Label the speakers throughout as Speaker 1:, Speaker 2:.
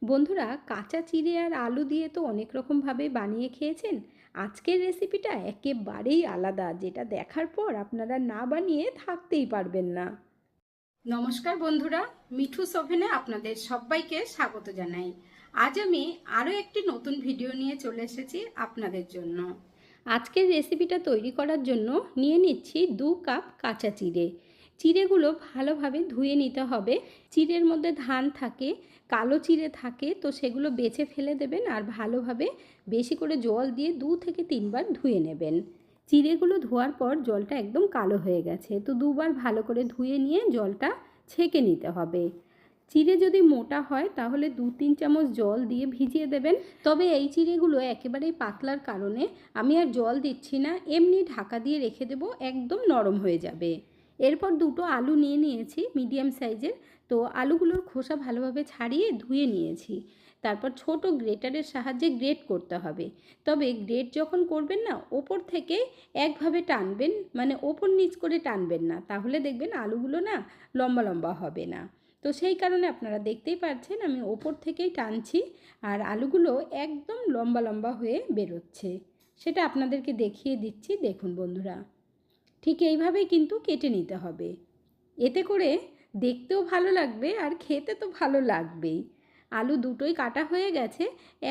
Speaker 1: বন্ধুরা, কাঁচা চিড়ে আর আলু দিয়ে তো অনেক রকমভাবে বানিয়ে খেয়েছেন। আজকের রেসিপিটা একেবারেই আলাদা, যেটা দেখার পর আপনারা না বানিয়ে থাকতেই পারবেন না।
Speaker 2: নমস্কার বন্ধুরা, মিঠুস ওভেনে আপনাদের সবাইকে স্বাগত জানাই। আজ আমি আরও একটি নতুন ভিডিও নিয়ে চলে এসেছি আপনাদের জন্য।
Speaker 1: আজকের রেসিপিটা তৈরি করার জন্য নিয়ে নিচ্ছি 2 কাপ কাঁচা চিড়ে। চিড়েগুলো ভালোভাবে ধুয়ে নিতে হবে। চিড়ের মধ্যে ধান থাকে, কালো চিড়ে থাকে, তো সেগুলো বেছে ফেলে দেবেন আর ভালোভাবে বেশি করে জল দিয়ে 2 থেকে 3 বার ধুয়ে নেবেন। চিড়েগুলো ধোয়ার পর জলটা একদম কালো হয়ে গেছে, তো 2 বার ভালো করে ধুয়ে নিয়ে জলটা ছেঁকে নিতে হবে। চিড়ে যদি মোটা হয় তাহলে 2-3 চামচ জল দিয়ে ভিজিয়ে দেবেন। তবে এই চিড়েগুলো একেবারেই পাতলার কারণে আমি আর জল দিচ্ছি না, এমনি ঢাকা দিয়ে রেখে দেবো, একদম নরম হয়ে যাবে। এরপর 2টো আলু নিয়ে নিয়েছি মিডিয়াম সাইজের। তো আলুগুলোর খোসা ভালোভাবে ছাড়িয়ে ধুয়ে নিয়েছি। তারপর ছোট গ্রেটারের সাহায্যে গ্রেট করতে হবে। তবে গ্রেট যখন করবেন না, ওপর থেকে একভাবে টানবেন, মানে ওপর নিচ করে টানবেন না, তাহলে দেখবেন আলুগুলো না লম্বা লম্বা হবে না। তো সেই কারণে আপনারা দেখতেই পাচ্ছেন আমি ওপর থেকেই টানছি আর আলুগুলো একদম লম্বা লম্বা হয়ে বেরোচ্ছে। সেটা আপনাদেরকে দেখিয়ে দিচ্ছি, দেখুন বন্ধুরা। ঠিক এইভাবেই কিন্তু কেটে নিতে হবে। এতে করে দেখতেও ভালো লাগবে আর খেতে তো ভালো লাগবেই। আলু দুটোই কাটা হয়ে গেছে।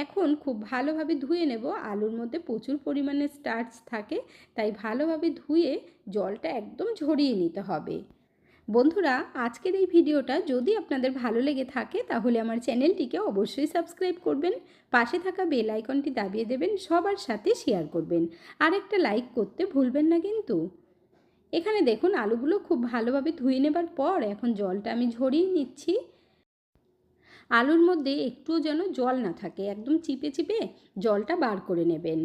Speaker 1: এখন খুব ভালোভাবে ধুয়ে নেব। আলুর মধ্যে প্রচুর পরিমাণে স্টার্চ থাকে, তাই ভালোভাবে ধুয়ে জলটা একদম ঝরিয়ে নিতে হবে। বন্ধুরা, আজকের এই ভিডিওটা যদি আপনাদের ভালো লেগে থাকে তাহলে আমার চ্যানেলটিকে অবশ্যই সাবস্ক্রাইব করবেন, পাশে থাকা বেল আইকনটি দাবিয়ে দেবেন, সবার সাথে শেয়ার করবেন, আর একটা লাইক করতে ভুলবেন না কিন্তু। এখানে দেখুন আলুগুলো খুব ভালোভাবে ধুয়ে নেবার পর এখন জলটা আমি ঝরিয়ে নিচ্ছি। আলুর মধ্যে একটুও যেন জল না থাকে, একদম চিপে চিপে জলটা বার করে নেবেন।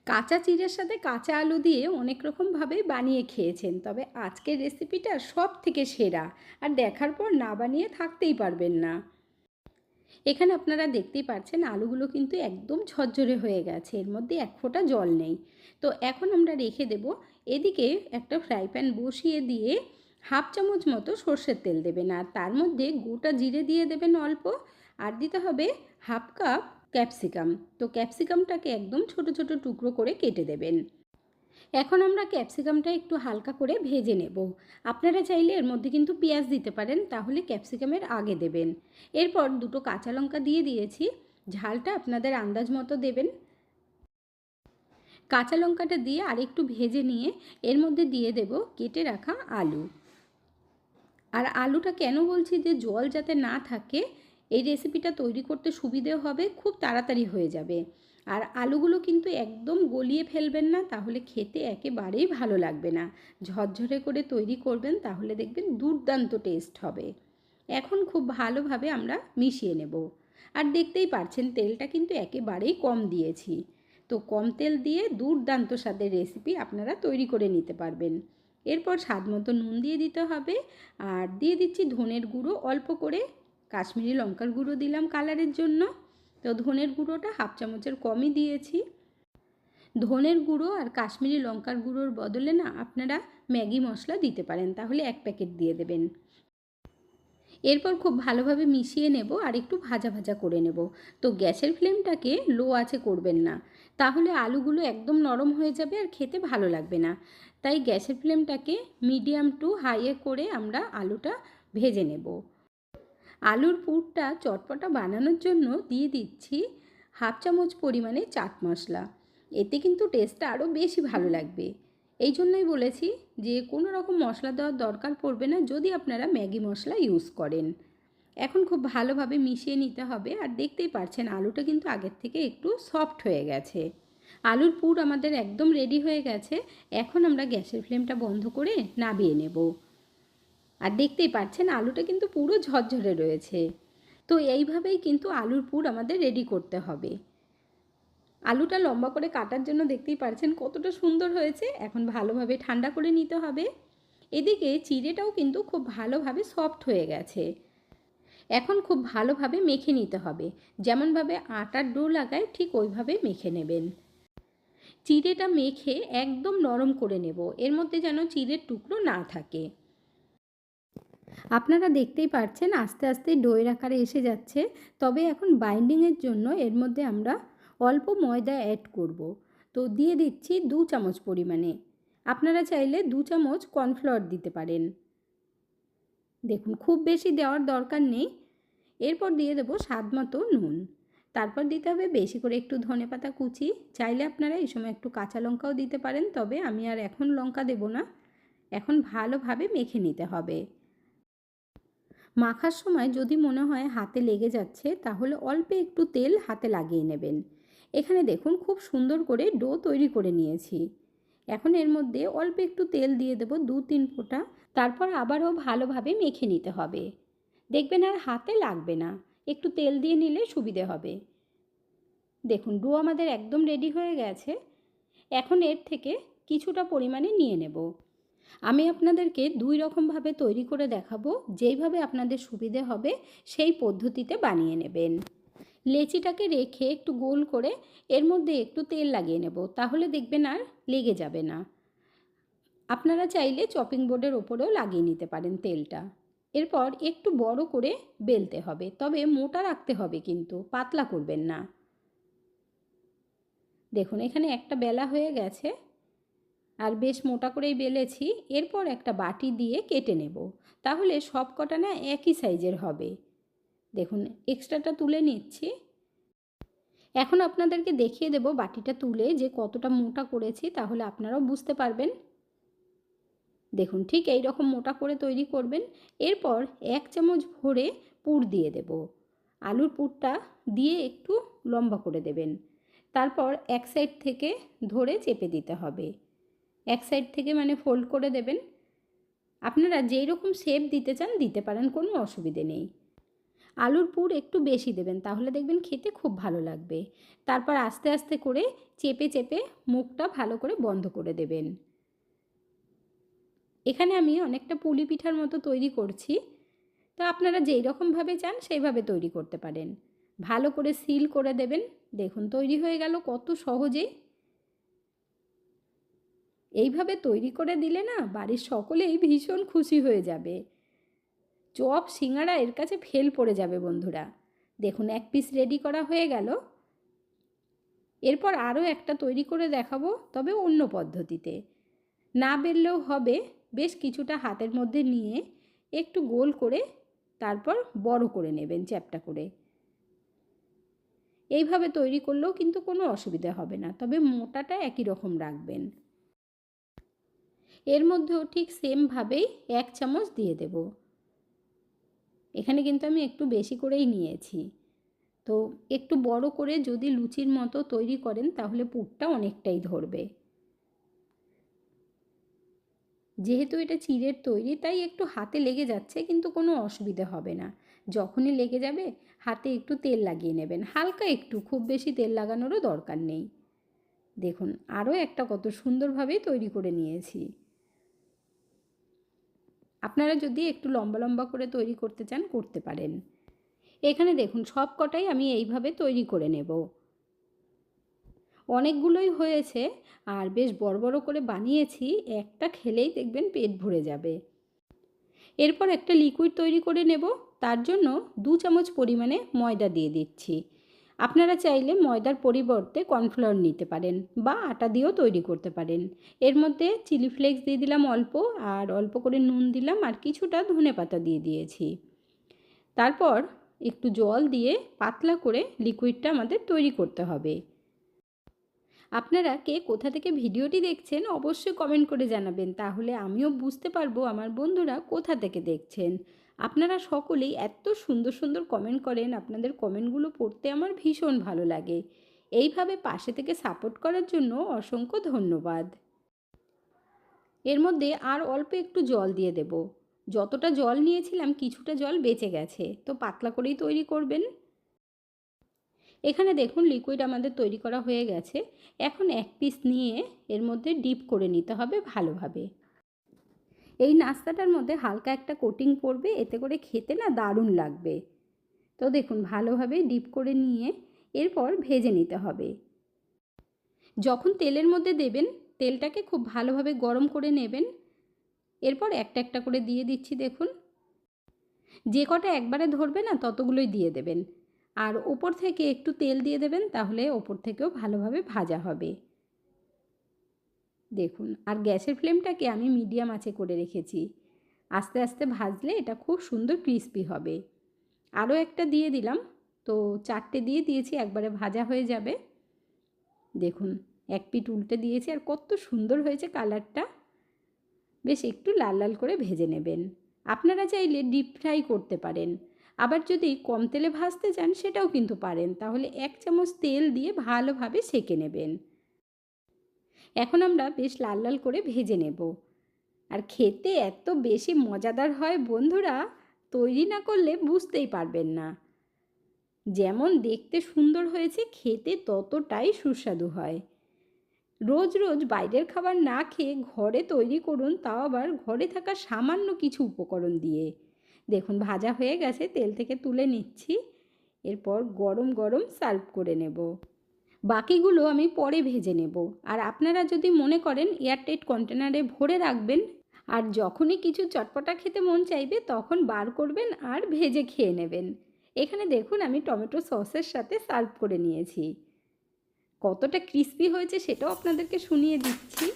Speaker 1: কাঁচা চিড়ের সাথে কাঁচা আলু দিয়ে অনেক রকমভাবে বানিয়ে খেয়েছেন, তবে আজকের রেসিপিটা সব থেকে সেরা, আর দেখার পর না বানিয়ে থাকতেই পারবেন না। এখানে আপনারা দেখতেই পাচ্ছেন আলুগুলো কিন্তু একদম ঝরঝরে হয়ে গেছে, এর মধ্যে এক ফোঁটা জল নেই। তো এখন আমরা রেখে দেব। এদিকে একটা ফ্রাই প্যান বসিয়ে দিয়ে 1/2 চামচ মতো সর্ষের তেল দেবেন, আর তার মধ্যে গোটা জিরে দিয়ে দেবেন অল্প, আর দিতে হবে 1/2 কাপ ক্যাপসিকাম। তো ক্যাপসিকামটাকে একদম ছোট ছোট টুকরো করে কেটে দেবেন। এখন আমরা ক্যাপসিকামটা একটু হালকা করে ভেজে নেব। আপনারা চাইলে এর মধ্যে কিন্তু পেঁয়াজ দিতে পারেন, তাহলে ক্যাপসিকামের আগে দেবেন। এরপর 2টো কাঁচা লঙ্কা দিয়ে দিয়েছি। ঝালটা আপনাদের আন্দাজ মতো দেবেন। কাঁচা লঙ্কাটা দিয়ে আরেকটু ভেজে নিয়ে এর মধ্যে দিয়ে দেব কেটে রাখা আলু। আর আলুটা কেন বলছি যে জল যাতে না থাকে, এই রেসিপিটা তৈরি করতে সুবিধে হবে, খুব তাড়াতাড়ি হয়ে যাবে। আর আলুগুলো কিন্তু একদম গলিয়ে ফেলবেন না, তাহলে খেতে একেবারেই ভালো লাগবে না। ঝরঝরে করে তৈরি করবেন, তাহলে দেখবেন দুর্দান্ত টেস্ট হবে। এখন খুব ভালোভাবে আমরা মিশিয়ে নেব। আর দেখতেই পাচ্ছেন তেলটা কিন্তু একেবারেই কম দিয়েছি। তো কম তেল দিয়ে দুর্দান্ত স্বাদের রেসিপি আপনারা তৈরি করে নিতে পারবেন। এরপর স্বাদ মতো নুন দিয়ে দিতে হবে, আর দিয়ে দিচ্ছি ধনের গুঁড়ো অল্প করে। কাশ্মীরি লঙ্কার গুঁড়ো দিলাম কালারের জন্য। তো ধনের গুঁড়োটা 1/2 চামচের কমই দিয়েছি। ধনের গুঁড়ো আর কাশ্মীরি লঙ্কার গুঁড়োর বদলে না আপনারা ম্যাগি মশলা দিতে পারেন, তাহলে 1 প্যাকেট দিয়ে দেবেন। এরপর খুব ভালোভাবে মিশিয়ে নেব আর একটু ভাজা ভাজা করে নেব। তো গ্যাসের ফ্লেমটাকে লো আঁচে করবেন না, তাহলে আলুগুলো একদম নরম হয়ে যাবে আর খেতে ভালো লাগবে না। তাই গ্যাসের ফ্লেমটাকে মিডিয়াম টু হাইয়ে করে আমরা আলুটা ভেজে নেব। আলুর পুরটা চটপটা বানানোর জন্য দিয়ে দিচ্ছি 1/2 চামচ পরিমাণে চাট মশলা। এতে কিন্তু টেস্টটা আরও বেশি ভালো লাগবে। এই জন্যই বলেছি যে কোনো রকম মশলা দেওয়ার দরকার পড়বে না যদি আপনারা ম্যাগি মশলা ইউজ করেন। এখন খুব ভালোভাবে মিশিয়ে নিতে হবে, আর দেখতেই পাচ্ছেন আলুটা কিন্তু আগের থেকে একটু সফট হয়ে গেছে। আলুর পুর আমাদের একদম রেডি হয়ে গেছে। এখন আমরা গ্যাসের ফ্লেমটা বন্ধ করে নামিয়ে নেব। আর দেখতেই পাচ্ছেন আলুটা কিন্তু পুরো ঝরঝরে রয়েছে। তো এইভাবেই কিন্তু আলুর পুর আমাদের রেডি করতে হবে। আলুটা লম্বা করে কাটার জন্য দেখতেই পাচ্ছেন কতটা সুন্দর হয়েছে। এখন ভালোভাবে ঠান্ডা করে নিতে হবে। এদিকে চিড়েটাও কিন্তু খুব ভালোভাবে সফট হয়ে গেছে। এখন খুব ভালোভাবে মেখে নিতে হবে। যেমনভাবে আটার ডো লাগায় ঠিক ওইভাবে মেখে নেবেন। চিড়েটা মেখে একদম নরম করে নেব, এর মধ্যে যেন চিড়ের টুকরো না থাকে। আপনারা দেখতেই পাচ্ছেন আস্তে আস্তে ডোয়ের আকারে এসে যাচ্ছে। তবে এখন বাইন্ডিংয়ের জন্য এর মধ্যে আমরা অল্প ময়দা অ্যাড করব। তো দিয়ে দিচ্ছি 2 চামচ পরিমাণে। আপনারা চাইলে 2 চামচ কর্নফ্লাওয়ার দিতে পারেন। দেখুন খুব বেশি দেওয়ার দরকার নেই। এরপর দিয়ে দেবো স্বাদ মতো নুন। তারপর দিতে হবে বেশি করে একটু ধনেপাতা কুচি। চাইলে আপনারা এই সময় একটু কাঁচা লঙ্কাও দিতে পারেন, তবে আমি আর এখন লঙ্কা দেব না। এখন ভালোভাবে মেখে নিতে হবে। মাখার সময় যদি মনে হয় হাতে লেগে যাচ্ছে, তাহলে অল্প একটু তেল হাতে লাগিয়ে নেবেন। এখানে দেখুন খুব সুন্দর করে ডো তৈরি করে নিয়েছি। এখন এর মধ্যে অল্প একটু তেল দিয়ে দেব 2-3 ফোঁটা। তারপর আবারও ভালোভাবে মেখে নিতে হবে। দেখবেন আর হাতে লাগবে না, একটু তেল দিয়ে নিলে সুবিধে হবে। দেখুন ডো আমাদের একদম রেডি হয়ে গেছে। এখন এর থেকে কিছুটা পরিমাণে নিয়ে নেব। আমি আপনাদেরকে 2 রকমভাবে তৈরি করে দেখাবো। যেইভাবে আপনাদের সুবিধে হবে সেই পদ্ধতিতে বানিয়ে নেবেন। লেচিটাকে রেখে একটু গোল করে এর মধ্যে একটু তেল লাগিয়ে নেব, তাহলে দেখবেন আর লেগে যাবে না। আপনারা চাইলে চপিং বোর্ডের ওপরেও লাগিয়ে নিতে পারেন তেলটা। এরপর একটু বড় করে বেলতে হবে, তবে মোটা রাখতে হবে, কিন্তু পাতলা করবেন না। দেখুন এখানে একটা বেলা হয়ে গেছে আর বেশ মোটা করেই বেলেছি। এরপর একটা বাটি দিয়ে কেটে নেব, তাহলে সব কটা না একই সাইজের হবে। দেখুন এক্সট্রাটা তুলে নিচ্ছি। এখন আপনাদেরকে দেখিয়ে দেব বাটিটা তুলে যে কতটা মোটা করেছি, তাহলে আপনারাও বুঝতে পারবেন। দেখুন ঠিক এই রকম মোটা করে তৈরি করবেন। এরপর 1 চামচ ভরে পুর দিয়ে দেব। আলুর পুরটা দিয়ে একটু লম্বা করে দেবেন। তারপর এক সাইড থেকে ধরে চেপে দিতে হবে। এক সাইড থেকে মানে ফোল্ড করে দেবেন। আপনারা যেই রকম শেপ দিতে চান দিতে পারেন, কোনো অসুবিধে নেই। আলুর পুর একটু বেশি দেবেন, তাহলে দেখবেন খেতে খুব ভালো লাগবে। তারপর আস্তে আস্তে করে চেপে চেপে মুখটা ভালো করে বন্ধ করে দেবেন। এখানে আমি অনেকটা পুলি পিঠার মতো তৈরি করছি। তো আপনারা যেই রকমভাবে চান সেইভাবে তৈরি করতে পারেন। ভালো করে সিল করে দেবেন। দেখুন তৈরি হয়ে গেল কত সহজেই। এইভাবে তৈরি করে দিলে না বাড়ির সকলেই ভীষণ খুশি হয়ে যাবে। চপ সিঙ্গাড়া এর কাছে ফেল পড়ে যাবে বন্ধুরা। দেখুন এক পিস রেডি করা হয়ে গেল। এরপর আরও একটা তৈরি করে দেখাবো, তবে অন্য পদ্ধতিতে। না বেললেও হবে। বেশ কিছুটা হাতের মধ্যে নিয়ে একটু গোল করে তারপর বড় করে নেবেন চ্যাপ্টা করে। এইভাবে তৈরি করলেও কিন্তু কোনো অসুবিধা হবে না, তবে মোটাটা একই রকম রাখবেন। এর মধ্যেও ঠিক সেমভাবেই 1 চামচ দিয়ে দেব। এখানে কিন্তু আমি একটু বেশি করেই নিয়েছি। তো একটু বড় করে যদি লুচির মতো তৈরি করেন, তাহলে পুরটা অনেকটাই ধরবে। যেহেতু এটা চিড়ের তৈরি, তাই একটু হাতে লেগে যাচ্ছে, কিন্তু কোনো অসুবিধা হবে না। যখনই লেগে যাবে হাতে একটু তেল লাগিয়ে নেবেন, হালকা একটু, খুব বেশি তেল লাগানোরও দরকার নেই। দেখুন আরও একটা কত সুন্দরভাবে তৈরি করে নিয়েছি। আপনারা যদি একটু লম্বা লম্বা করে তৈরি করতে চান করতে পারেন। এখানে দেখুন সব কটাই আমি এইভাবে তৈরি করে নেব। অনেকগুলোই হয়েছে আর বেশ বড় বড় করে বানিয়েছি। একটা খেলেই দেখবেন পেট ভরে যাবে। এরপর একটা লিকুইড তৈরি করে নেব। তার জন্য 2 চামচ পরিমাণে ময়দা দিয়ে দিচ্ছি। আপনারা চাইলে ময়দার পরিবর্তে কর্নফ্লাওয়ার নিতে পারেন বা আটা দিয়েও তৈরি করতে পারেন। এর মধ্যে চিলি ফ্লেক্স দিয়ে দিলাম অল্প, আর অল্প করে নুন দিলাম, আর কিছুটা ধনেপাতা দিয়ে দিয়েছি। তারপর একটু জল দিয়ে পাতলা করে লিকুইডটা আমাদের তৈরি করতে হবে। আপনারা কে কোথা থেকে ভিডিওটি দেখছেন অবশ্যই কমেন্ট করে জানাবেন, তাহলে আমিও বুঝতে পারবো আমার বন্ধুরা কোথা থেকে দেখছেন। আপনারা সকলেই এত সুন্দর সুন্দর কমেন্ট করেন, আপনাদের কমেন্টগুলো পড়তে আমার ভীষণ ভালো লাগে। এইভাবে পাশে থেকে সাপোর্ট করার জন্য অসংখ্য ধন্যবাদ। এর মধ্যে আর অল্প একটু জল দিয়ে দেব। যতটা জল নিয়েছিলাম কিছুটা জল বেঁচে গেছে, তো পাতলা করেই তৈরি করবেন। এখানে দেখুন লিকুইড আমাদের তৈরি করা হয়ে গেছে। এখন এক পিস নিয়ে এর মধ্যে ডিপ করে নিতে হবে ভালোভাবে। এই নাস্তাটার মধ্যে হালকা একটা কোটিং পড়বে, এতে করে খেতে না দারুণ লাগবে। তো দেখুন ভালোভাবে ডিপ করে নিয়ে এরপর ভেজে নিতে হবে। যখন তেলের মধ্যে দেবেন তেলটাকে খুব ভালোভাবে গরম করে নেবেন। এরপর একটা একটা করে দিয়ে দিচ্ছি দেখুন। যে কটা একবারে ধরবে না ততগুলোই দিয়ে দেবেন। আর ওপর থেকে একটু তেল দিয়ে দেবেন, তাহলে ওপর থেকেও ভালোভাবে ভাজা হবে। দেখুন, আর গ্যাসের ফ্লেমটাকে আমি মিডিয়াম আঁচে করে রেখেছি। আস্তে আস্তে ভাজলে এটা খুব সুন্দর ক্রিস্পি হবে। আরও একটা দিয়ে দিলাম, তো 4টে দিয়ে দিয়েছি, একবারে ভাজা হয়ে যাবে। দেখুন, এক পিঠ উল্টে দিয়েছি, আর কত সুন্দর হয়েছে কালারটা। বেশ একটু লাল লাল করে ভেজে নেবেন। আপনারা চাইলে ডিপ ফ্রাই করতে পারেন, আবার যদি কম তেলে ভাজতে চান সেটাও কিন্তু পারেন। তাহলে 1 চামচ তেল দিয়ে ভালোভাবে সেঁকে নেবেন। এখন আমরা বেশ লাল লাল করে ভেজে নেব। আর খেতে এত বেশি মজাদার হয় বন্ধুরা, তৈরি না করলে বুঝতেই পারবেন না। যেমন দেখতে সুন্দর হয়েছে, খেতে ততটাই সুস্বাদু হয়। রোজ রোজ বাইরের খাবার না খেয়ে ঘরে তৈরি করুন, তাও আবার ঘরে থাকা সামান্য কিছু উপকরণ দিয়ে। দেখুন, ভাজা হয়ে গেছে, তেল থেকে তুলে নিচ্ছি। এরপর গরম গরম সার্ভ করে নেব। বাকিগুলো আমি পরে ভেজে নেব। আর আপনারা যদি মনে করেন এয়ারটাইট কন্টেনারে ভরে রাখবেন, আর যখনই কিছু চটপটা খেতে মন চাইবে তখন বার করবেন আর ভেজে খেয়ে নেবেন। এখানে দেখুন, আমি টমেটো সসের সাথে সার্ভ করে নিয়েছি। কতটা ক্রিস্পি হয়েছে সেটাও আপনাদেরকে শুনিয়ে দিচ্ছি,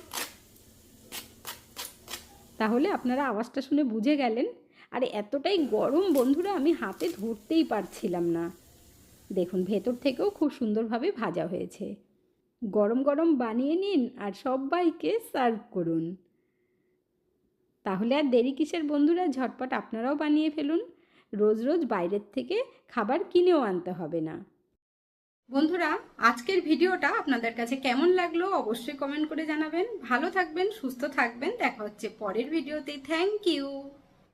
Speaker 1: তাহলে আপনারা আওয়াজটা শুনে বুঝে গেলেন। আর এতটাই গরম বন্ধুরা, আমি হাতে ধরতেই পারছিলাম না। দেখুন, ভেতর থেকেও খুব সুন্দরভাবে ভাজা হয়েছে। গরম গরম বানিয়ে নিন আর সবাইকে সার্ভ করুন। তাহলে আর দেরি কিসের বন্ধুরা, ঝটপট আপনারাও বানিয়ে ফেলুন। রোজ রোজ বাইরের থেকে খাবার কিনেও আনতে হবে না।
Speaker 2: বন্ধুরা, আজকের ভিডিওটা আপনাদের কাছে কেমন লাগলো অবশ্যই কমেন্ট করে জানাবেন। ভালো থাকবেন, সুস্থ থাকবেন। দেখা হচ্ছে পরের ভিডিওতে। Thank you.